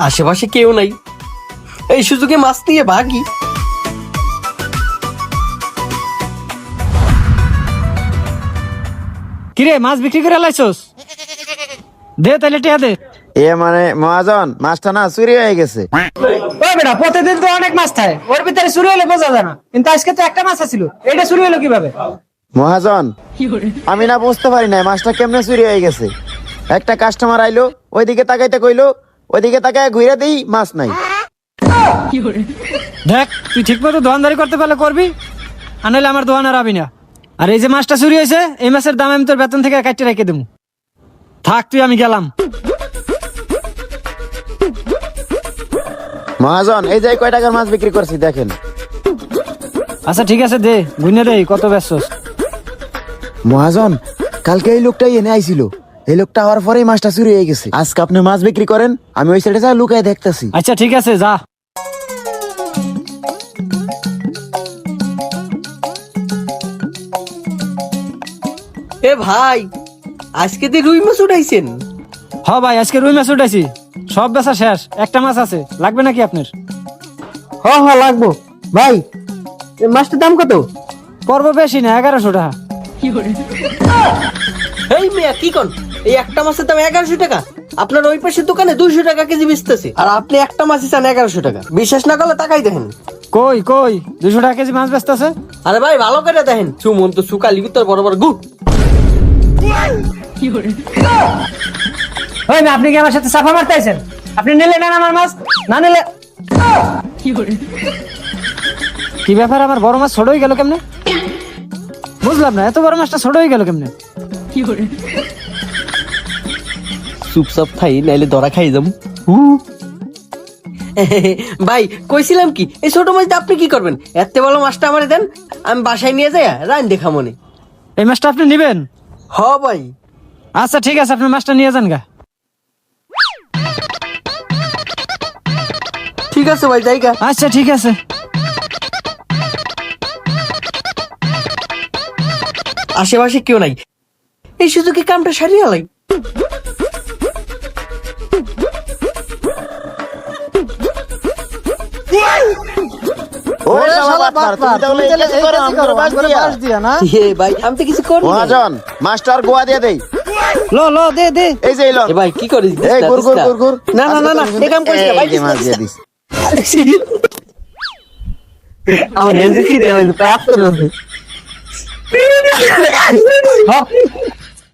আশেপাশে কেউ নাই, এই সুযোগে মাছ নিয়ে ভাগি। কিরে মাছ বিক্রি করে লাইছস? দে তাহলে টিয়া দে। এ মানে মহাজন, মাছটা না চুরি হয়ে গেছে। ওই বেটা, প্রতিদিন তো অনেক মাছ থাকে, ওর ভিতরে চুরি হলে বোঝা যায় না, কিন্তু আজকে তো একটা মাছ ছিল, এটা চুরি হলো কিভাবে? মহাজন, আমি না বুঝতে পারি না মাছটা কেমনে চুরি হয়ে গেছে। একটা কাস্টমার আইলো, ওইদিকে তাকাইতে কইলো, ওইদিকে তাকায় ঘুরে দেই, মাছ নাই। দেখ, তুই ঠিক মতো দোকানদারি করতে পারলে করবি, আর নাহলে আমার দোকান আর আবি না। আর এই যে মাছটা চুরি হয়েছে, এই মাছের দাম আমি তোর বেতন থেকে কাটতে রেখে দেবো। থাক তুই, আমি গেলাম। মহাজন, এই যে কয় টাকার মাছ বিক্রি করছি দেখেন। আচ্ছা ঠিক আছে, দে গুনে দে কত বেচছস। মহাজন, কালকে এই লোকটাই এনে আইছিল, এই লোকটা হওয়ার পরেই মাছটা চুরি হয়ে গেছে। আজকে আপনি মাছ বিক্রি করেন, আমি ওই সাইডে যা লুকায় দেখতেছি। আচ্ছা ঠিক আছে, যা। এ ভাই, আজকে দিয়ে রুই মাছ উঠাইছেন? হ ভাই, আজকে রুই মাছ উঠাইছি, সব বেচা শেষ, একটা মাছ আছে, লাগবে নাকি আপনার? হ লাগবো। ভাই, এই মাছটার দাম কত? পর্ব বেশি না, 1100 টাকা। এই মিয়া কি কোন, এই একটা মাছের দাম 1100 টাকা? আপনার ওই পাশের দোকানে 200 টাকা কেজি বেচতেছে, আর আপনি একটা মাছই চান 1100 টাকা। বিশ্বাস না করলে তাকাই দেখেন। কই 200 টাকা কেজি মাছ বেচতেছে। আরে ভাই, ভালো করে দেখেন, সুমন তো সুকালি তোর বড় বড় গু। ওই না, আপনি কি আমার সাথে সাফা মারতে আইছেন? আপনি নিলে নেন আমার মাছ, না নিলে কি ব্যাপার, আমার বড় মাছ ছোট হয়ে গেল কেমনে? বুঝলাম না, এত বড় মাছটা ছোট হয়ে গেল কেমনে? চুপচাপ খাই, নাইলে ধরা খাই যাম। ভাই কইছিলাম কি, এই ছোট মাছটা আপনি কি করবেন? এত বড় মাছটা আমারে দেন, আমি বাসায় নিয়ে যাই রান দেখা মনে। এই মাছটা আপনি নিবেন? হ ভাই। আচ্ছা ঠিক আছে, আপনি মাছটা নিয়ে যান গা। ঠিক আছে ভাই, জায়গা। আচ্ছা ঠিক আছে। আশেপাশে কেউ নাই, এই সুযোগে কামটা সারিয়ে আলাই। ওরে শালা বাটপার, তুমি তাহলে কিছু করো, আমার বাস দিয়া। ভাই আমি তো কিছু করি নাই। মহাজন, মাছটার গোয়া দিয়ে দেই। লো দে দে। এই যে এ ভাই কি করিস? এই গুর গুর গুর গুর। না, এই কাম করিস না ভাই, এই যে মাছ দিয়ে দিস। আমার হেলদি কি দেওয়া প্রাপ্ত